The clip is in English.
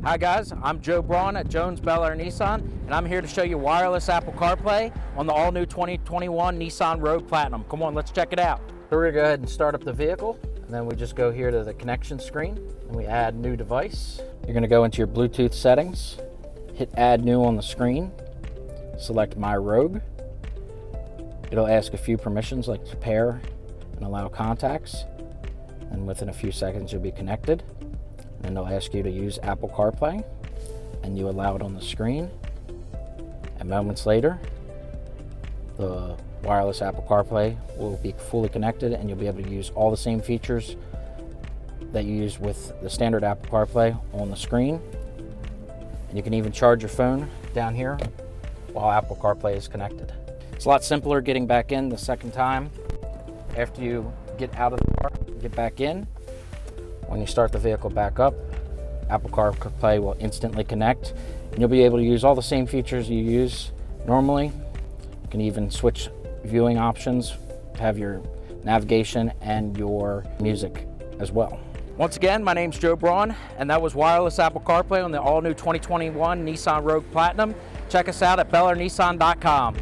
Hi guys, I'm Joe Braun at Jones Bel Air Nissan, and I'm here to show you wireless Apple CarPlay on the all-new 2021 Nissan Rogue Platinum. Come on, let's check it out. So we're gonna go ahead and start up the vehicle, and then we just go here to the connection screen, and we add new device. You're gonna go into your Bluetooth settings, hit add new on the screen, select My Rogue. It'll ask a few permissions like to pair and allow contacts, and within a few seconds you'll be connected. And they'll ask you to use Apple CarPlay, and you allow it on the screen. And moments later, the wireless Apple CarPlay will be fully connected, and you'll be able to use all the same features that you use with the standard Apple CarPlay on the screen. And you can even charge your phone down here while Apple CarPlay is connected. It's a lot simpler getting back in the second time. After you get out of the car, get back in. When you start the vehicle back up, Apple CarPlay will instantly connect, and you'll be able to use all the same features you use normally. You can even switch viewing options, have your navigation and your music as well. Once again, my name's Joe Braun, and that was wireless Apple CarPlay on the all-new 2021 Nissan Rogue Platinum. Check us out at belairnissan.com.